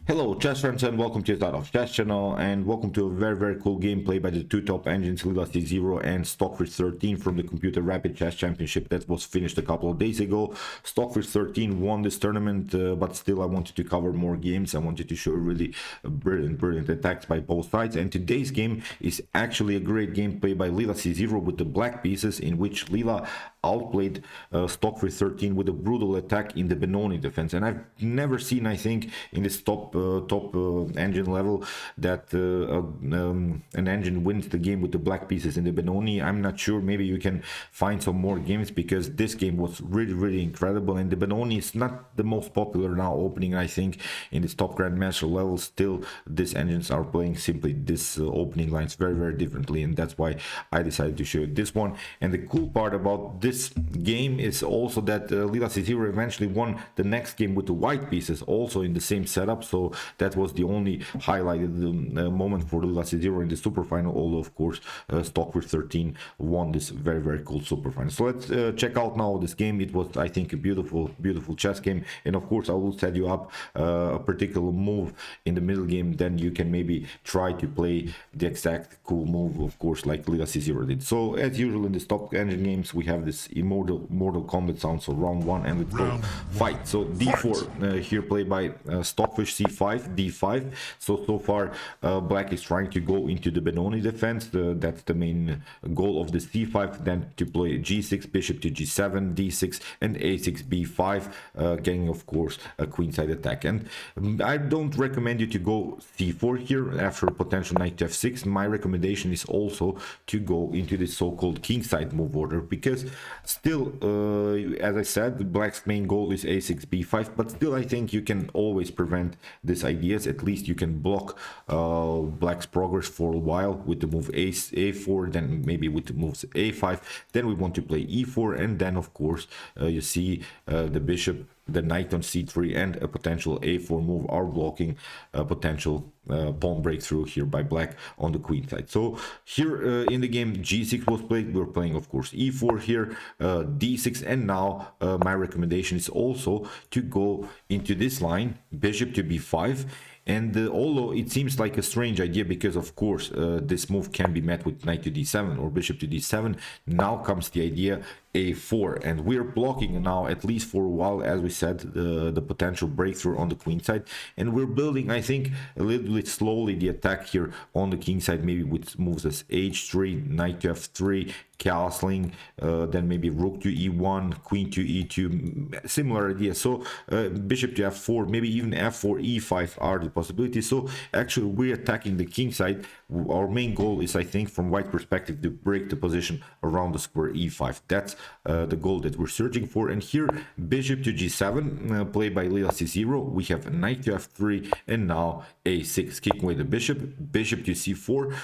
Hello chess friends and welcome to the of Chess channel, and welcome to a very cool gameplay by the two top engines Lila C0 and Stockfish 13 from the Computer Rapid Chess Championship that was finished a couple of days ago. Stockfish 13 won this tournament, but still I wanted to cover more games. I wanted to show really brilliant attacks by both sides, and today's game is actually a great gameplay by Lila C0 with the black pieces, in which Lila outplayed Stockfish 13 with a brutal attack in the Benoni defense. And I've never seen, I think, in this top engine level that an engine wins the game with the black pieces in the Benoni. I'm not sure, maybe you can find some more games, because this game was really incredible, and the Benoni is not the most popular now opening, I think, in this top grandmaster level. Still, these engines are playing simply this opening lines very differently, and that's why I decided to show you this one. And the cool part about this game is also that Lila C0 eventually won the next game with the white pieces, also in the same setup. So that was the only highlighted moment for Lila C0 in the super final, although of course Stockfish 13 won this very cool super final. So let's check out now this game. It was, I think, a beautiful chess game, and of course I will set you up a particular move in the middle game, then you can maybe try to play the exact cool move, of course, like Lila C0 did. So as usual in the top engine games, we have this Mortal Kombat sound. So round one, and let's go fight. So d4 here played by Stockfish, c5, d5. So far black is trying to go into the Benoni defense. That's the main goal of the c5. Then to play g6, bishop to g7, d6, and a6, b5, getting of course a queenside attack. And I don't recommend you to go c4 here after a potential knight to f6. My recommendation is also to go into the so-called kingside move order, because still, as I said, black's main goal is a6, b5, but still I think you can always prevent these ideas. At least you can block black's progress for a while with the move a4, then maybe with the moves a5. Then we want to play e4, and then of course you see the bishop, the knight on c3, and a potential a4 move are blocking a potential pawn breakthrough here by black on the queen side. So here in the game, g6 was played. We're playing of course e4 here, d6, and now my recommendation is also to go into this line, bishop to b5. And although it seems like a strange idea, because of course this move can be met with knight to d7 or bishop to d7, now comes the idea a4, and we're blocking now, at least for a while, as we said, the potential breakthrough on the queen side. And we're building, I think, a little bit slowly the attack here on the king side, maybe with moves as h3, knight to f3, castling, then maybe rook to e1, queen to e2, similar idea. So bishop to f4, maybe even f4, e5 are the possibilities. So actually we're attacking the king side. Our main goal is, I think, from white perspective, to break the position around the square e5. That's the goal that we're searching for. And here bishop to g7 played by Lila C0. We have knight to f3, and now a6, kicking away the bishop to c4.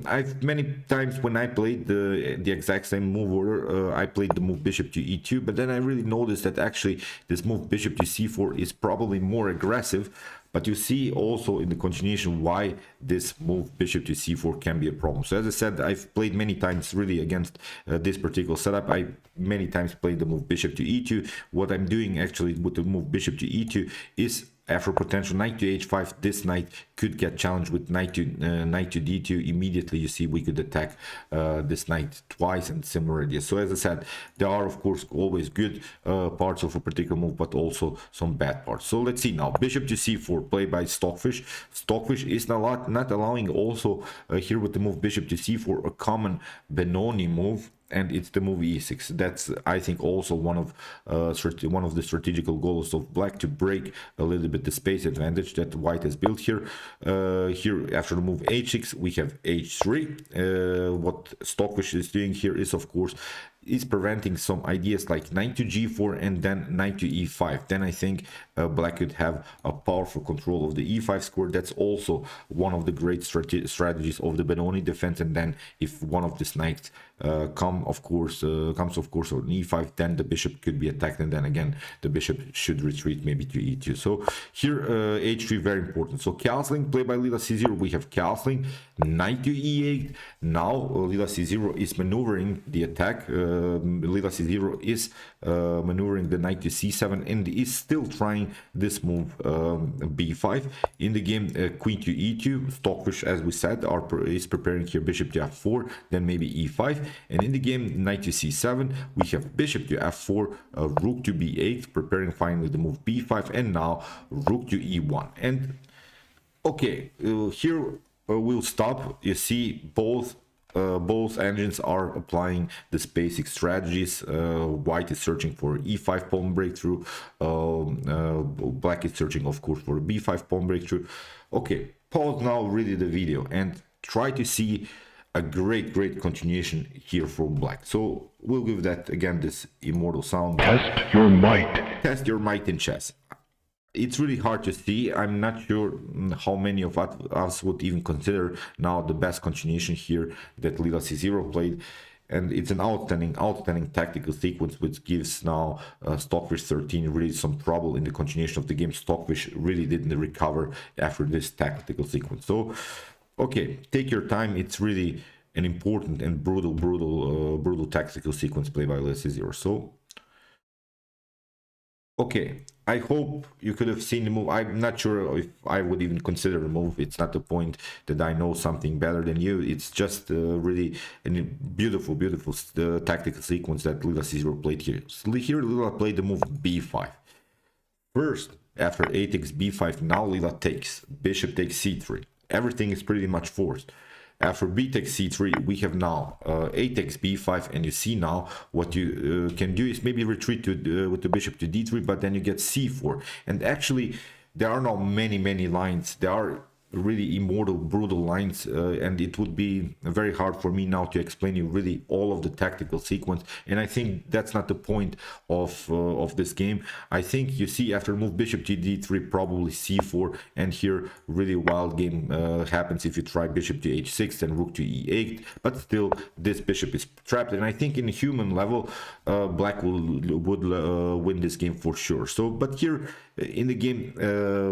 I've many times when I played the exact same move order, I played the move bishop to e2, but then I really noticed that actually this move bishop to c4 is probably more aggressive. But you see also in the continuation why this move bishop to c4 can be a problem. So as I said, I've played many times really against this particular setup. I many times played the move bishop to e2. What I'm doing actually with the move bishop to e2 is, after potential knight to h5, this knight could get challenged with knight to d2. Immediately you see we could attack this knight twice, and similar ideas. So as I said, there are of course always good parts of a particular move, but also some bad parts. So let's see now, bishop to c4 played by Stockfish. Stockfish is not allowing also here with the move bishop to c4 a common Benoni move, and it's the move e6. That's, I think, also one of the strategical goals of black, to break a little bit the space advantage that white has built here. Here after the move h6 we have h3. What Stockfish is doing here is of course is preventing some ideas like knight to g4 and then knight to e5. Then I think black could have a powerful control of the e5 square. That's also one of the great strategies of the Benoni defense. And then if one of these knights comes of course on e5, then the bishop could be attacked, and then again the bishop should retreat maybe to e2. So here h3 very important. So castling played by Lila C0. We have castling, knight to e8. Now Lila C0 is maneuvering the attack Lila c0 is maneuvering the knight to c7 and is still trying this move, b5. In the game, queen to e2, Stockfish, as we said, is preparing here bishop to f4, then maybe e5. And in the game, knight to c7, we have bishop to f4, rook to b8, preparing finally the move b5, and now rook to e1. And okay, here we'll stop. You see, both engines are applying this basic strategies. White is searching for e5 pawn breakthrough. Black is searching, of course, for b5 pawn breakthrough. Okay, pause now, really the video, and try to see a great continuation here for black. So we'll give that again this immortal sound. Test your might. Test your might in chess. It's really hard to see. I'm not sure how many of us would even consider now the best continuation here that Lila c0 played. And it's an outstanding tactical sequence, which gives now Stockfish 13 really some trouble in the continuation of the game. Stockfish really didn't recover after this tactical sequence. So, okay, take your time. It's really an important and brutal tactical sequence played by Lila c0. So, okay, I hope you could have seen the move. I'm not sure if I would even consider the move. It's not the point that I know something better than you. It's just really a beautiful tactical sequence that Lila c0 played here. So here Lila played the move b5. First, after a takes b5, now Lila takes. Bishop takes c3. Everything is pretty much forced. After b takes c3, we have now a takes b5, and you see now what you can do is maybe retreat to with the bishop to d3, but then you get c4. And actually, there are now many lines. There are really immortal, brutal lines, and it would be very hard for me now to explain you really all of the tactical sequence. And I think that's not the point of this game. I think you see after move bishop to d3, probably c4, and here really wild game happens if you try bishop to h6 and rook to e8. But still, this bishop is trapped, and I think in human level, black would win this game for sure. So, but here in the game,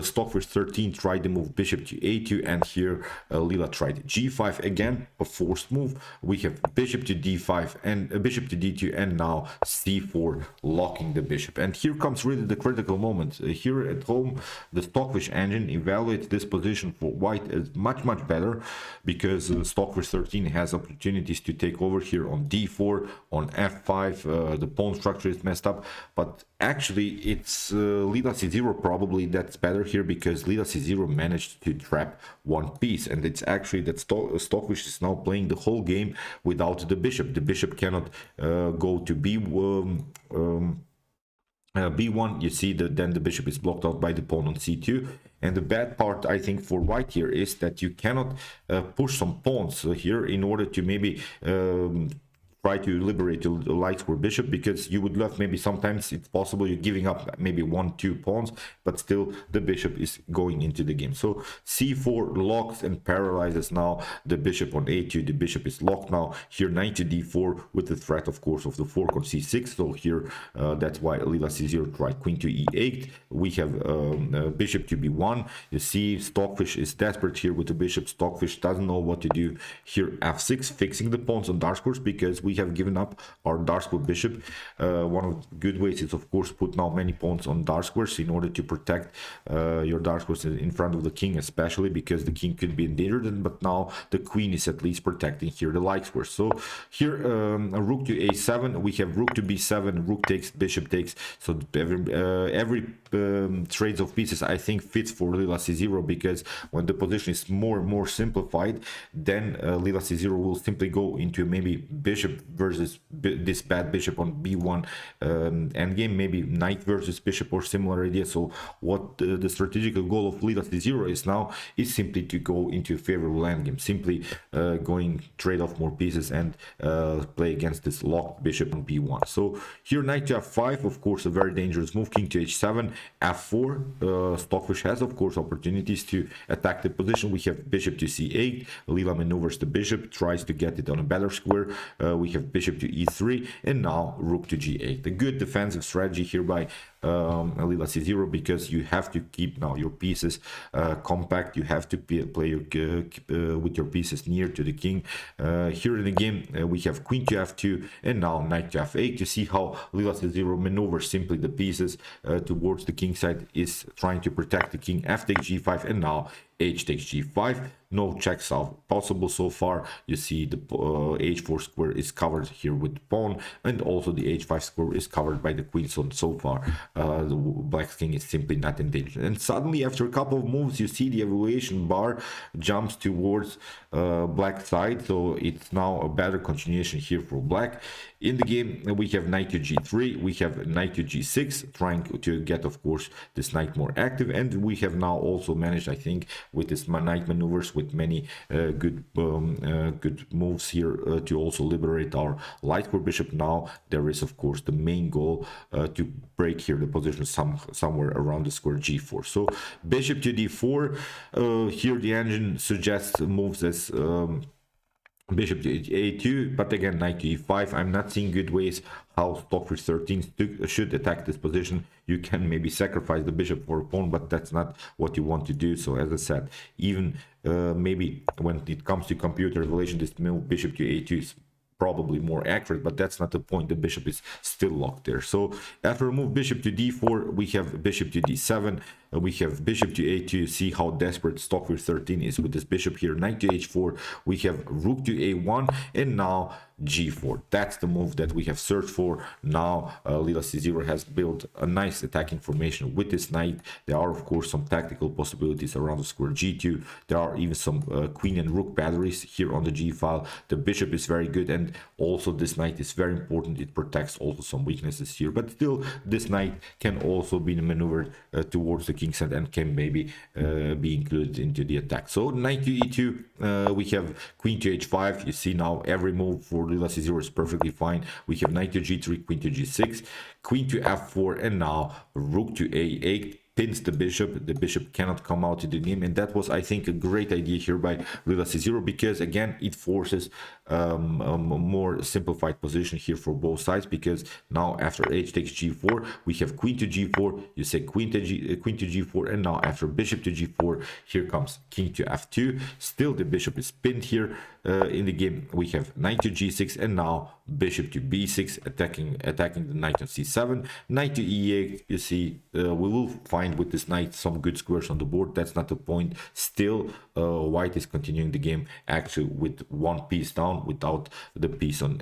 Stockfish 13 tried the move bishop to a2, and here Lila tried g5, again a forced move. We have bishop to d5 and bishop to d2, and now c4, locking the bishop. And here comes really the critical moment. Here at home, the Stockfish engine evaluates this position for white as much better, because Stockfish 13 has opportunities to take over here on d4, on f5. The pawn structure is messed up, but actually it's Lila c0 probably that's better here, because Lila c0 managed to trap one piece, and it's actually that Stockfish is now playing the whole game without the bishop. The bishop cannot go to b1. You see that then the bishop is blocked out by the pawn on c2. And the bad part, I think, for white here is that you cannot push some pawns here in order to maybe try to liberate the light square bishop, because you would love, maybe sometimes it's possible you're giving up maybe 1-2 pawns, but still the bishop is going into the game. So c4 locks and paralyzes now the bishop on a2. The bishop is locked now. Here knight to d4 with the threat, of course, of the fork on c6. So here that's why Lila c0 tried queen to e8. We have bishop to b1. You see Stockfish is desperate here with the bishop. Stockfish doesn't know what to do. Here f6, fixing the pawns on dark squares, because we have given up our dark square bishop. One of the good ways is, of course, put now many pawns on dark squares in order to protect your dark squares in front of the king, especially because the king could be endangered, but now the queen is at least protecting here the light squares. So here a rook to a7, we have rook to b7, rook takes, bishop takes. So every trades of pieces, I think, fits for Lila c0, because when the position is more and more simplified, then Lila c0 will simply go into maybe bishop versus this bad bishop on b1 endgame, maybe knight versus bishop or similar idea. So what the strategical goal of Lila c0 is now is simply to go into a favorable endgame, simply going trade off more pieces and play against this locked bishop on b1. So here knight to f5, of course, a very dangerous move. King to h7, f4. Stockfish has, of course, opportunities to attack the position. We have bishop to c8. Lila maneuvers the bishop, tries to get it on a better square. We we have bishop to e3, and now rook to g8. A good defensive strategy here by Lila C0, because you have to keep now your pieces compact. You have to play with your pieces near to the king. Here in the game, we have queen to f2 and now knight to f8. You see how Lila C0 maneuvers simply the pieces towards the king side, is trying to protect the king. F takes g5, and now h takes g5. No checks are possible so far. You see the h4 square is covered here with the pawn, and also the h5 square is covered by the queen. So far the black king is simply not in danger. And suddenly, after a couple of moves, you see the evaluation bar jumps towards black side, so it's now a better continuation here for black. In the game, we have knight to g3, we have knight to g6, trying to get, of course, this knight more active, and we have now also managed, I think, with this knight maneuvers, with many good moves here, to also liberate our light square bishop. Now there is, of course, the main goal to break here the position somewhere around the square g4. So bishop to d4. Here the engine suggests moves as bishop to a2, but again knight to e5. I'm not seeing good ways how Stockfish 13 should attack this position. You can maybe sacrifice the bishop for a pawn, but that's not what you want to do. So as I said, even maybe when it comes to computer evaluation, this move bishop to a2 is probably more accurate, but that's not the point. The bishop is still locked there. So after move bishop to d4, we have bishop to d7, we have bishop to a2. See how desperate Stockfish 13 is with this bishop here. Knight to h4, we have rook to a1, and now g4. That's the move that we have searched for. Now Lila C0 has built a nice attacking formation with this knight. There are, of course, some tactical possibilities around the square g2. There are even some queen and rook batteries here on the g file. The bishop is very good, and also this knight is very important. It protects also some weaknesses here, but still this knight can also be maneuvered towards the king side and can maybe be included into the attack. So knight to e2, we have queen to h5. You see now every move for Lila C0 is perfectly fine. We have knight to g3, queen to g6, queen to f4, and now rook to a8. Pins the bishop. The bishop cannot come out in the game, and that was, I think, a great idea here by Lila C0, because again it forces a more simplified position here for both sides, because now after h takes g4, we have queen to g4. You say queen to g4, and now after bishop to g4, here comes king to f2. Still the bishop is pinned here. In the game, we have knight to g6, and now bishop to b6, attacking the knight on c7, knight to e8. You see, we will find with this knight some good squares on the board. That's not the point. Still, white is continuing the game actually with one piece down, without the piece on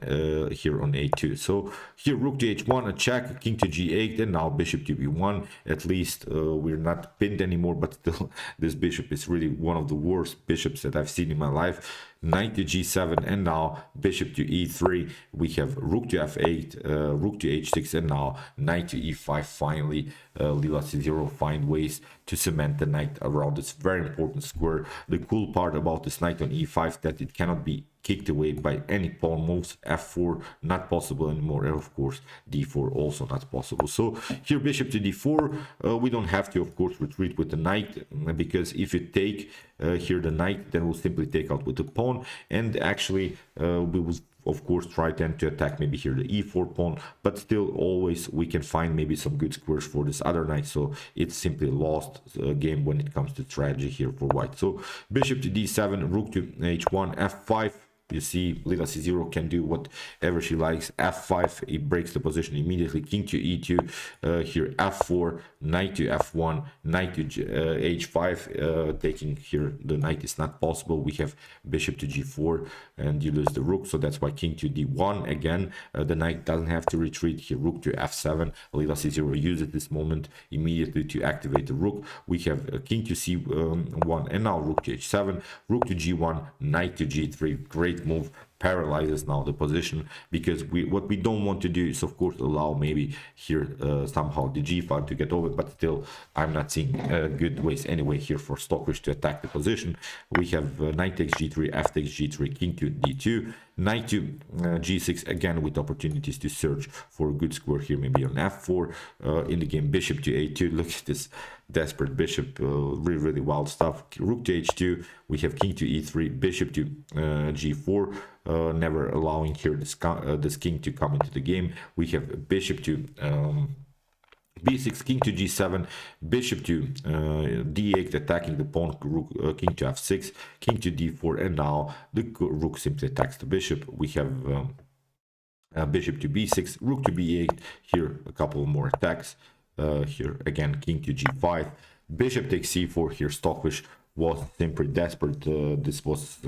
here on a2. So here rook to h1, a check, king to g8, and now bishop to b1. At least we're not pinned anymore, but still this bishop is really one of the worst bishops that I've seen in my life. Knight to g7, and now bishop to e3. We have rook to f8, rook to h6, and now knight to e5. Finally, Lila C0 find ways to cement the knight around this very important square. The cool part about this knight on e5 that it cannot be kicked away by any pawn moves. F4 not possible anymore, and of course d4 also not possible. So here bishop to d4, we don't have to, of course, retreat with the knight, because if you take here the knight, then we'll simply take out with the pawn, and actually we will of course try then to attack maybe here the e4 pawn, but still always we can find maybe some good squares for this other knight. So it's simply lost game when it comes to strategy here for white. So bishop to d7, rook to h1, f5. You see, Lila C0 can do whatever she likes. F5, it breaks the position immediately. King to e2, here f4, knight to f1, knight to h5. Taking here the knight is not possible. We have bishop to g4, and you lose the rook. So that's why king to d1. Again, the knight doesn't have to retreat. Here rook to f7. Lila C0 uses this moment immediately to activate the rook. We have king to c1, and now rook to h7, rook to g1, knight to g3. Great move, paralyzes now the position, because what we don't want to do is, of course, allow maybe here somehow the g file to get over, but still I'm not seeing good ways anyway here for Stockfish to attack the position. We have knight takes g3, f takes g3, king to d2, knight to g6, again with opportunities to search for a good square here, maybe on f4. In the game, bishop to a2. Look at this desperate bishop, really wild stuff. Rook to h2, we have king to e3, bishop to g4, never allowing here this king to come into the game. We have bishop to b6, king to g7, bishop to d8, attacking the pawn, rook, king to f6, king to d4, and now the rook simply attacks the bishop. We have bishop to b6, rook to b8, here a couple more attacks, here again king to g5, bishop takes c4, here Stockfish was simply desperate. This was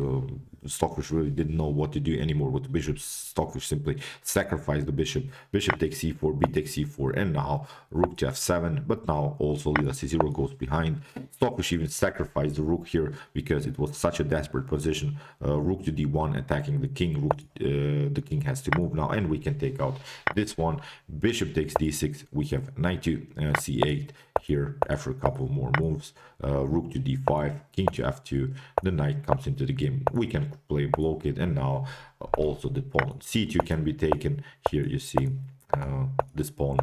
Stockfish really didn't know what to do anymore with the bishop. Stockfish simply sacrificed the bishop. Bishop takes c4, b takes c4, and now rook to f7. But now also Lila c0 goes behind. Stockfish even sacrificed the rook here because it was such a desperate position. Rook to d1, attacking the king. Rook the king has to move now, and we can take out this one. Bishop takes d6. We have knight to c8 here after a couple more moves. Rook to d5, king to f2, the knight comes into the game. We can play blockade, and now also the pawn on c2 can be taken. Here you see this pawn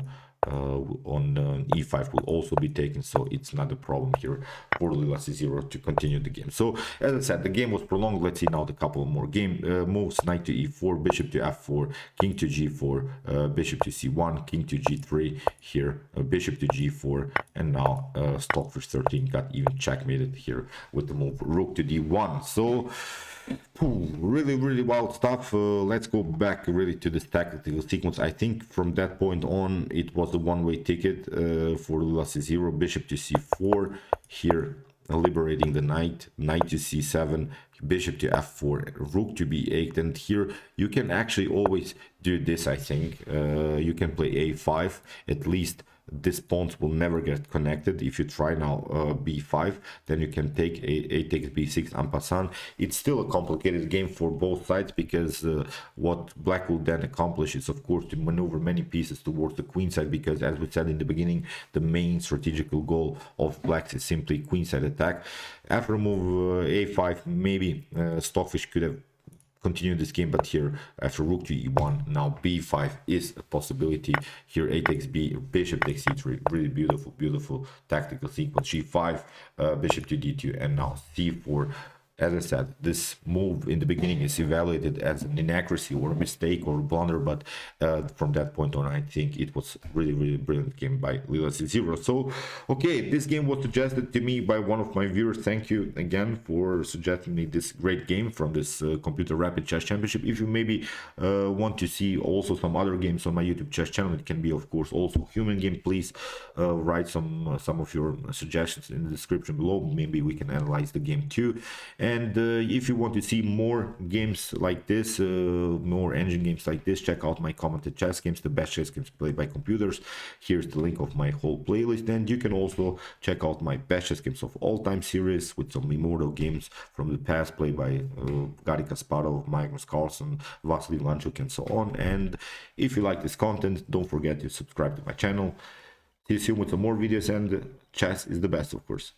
on e5 will also be taken, so it's not a problem here for Lila c0 to continue the game. So as I said, the game was prolonged. Let's see now the couple more game moves. Knight to e4, bishop to f4, king to g4, bishop to c1, king to g3, here bishop to g4, and now Stockfish 13 got even checkmated here with the move rook to d1. So really wild stuff. Let's go back really to this tactical sequence. I think from that point on it was the one-way ticket for Lila c0. Bishop to c4, here liberating the knight, knight to c7, bishop to f4, rook to b8, and here you can actually always do this. I think you can play a5. At least these pawns will never get connected. If you try now b5, then you can take a takes b6 en passant. It's still a complicated game for both sides, because what black will then accomplish is of course to maneuver many pieces towards the queen side, because as we said in the beginning, the main strategical goal of blacks is simply queen side attack. After move a5, maybe Stockfish could have continue this game, but here after rook to e1, now b5 is a possibility. Here a takes b, bishop takes c3, really beautiful tactical sequence. g5, bishop to d2, and now c4. As I said, this move in the beginning is evaluated as an inaccuracy or a mistake or a blunder, but from that point on, I think it was really brilliant game by Lila c0. So, okay, this game was suggested to me by one of my viewers. Thank you again for suggesting me this great game from this Computer Rapid Chess Championship. If you maybe want to see also some other games on my YouTube chess channel, it can be, of course, also Human Game. Please write some of your suggestions in the description below. Maybe we can analyze the game too. And if you want to see more games like this, more engine games like this, check out my commented chess games, the best chess games played by computers. Here's the link of my whole playlist, and you can also check out my best chess games of all time series with some immortal games from the past played by Garry Kasparov, Magnus Carlsen, Vasily Lanchuk, and so on. And if you like this content, don't forget to subscribe to my channel. See you soon with some more videos, and chess is the best, of course.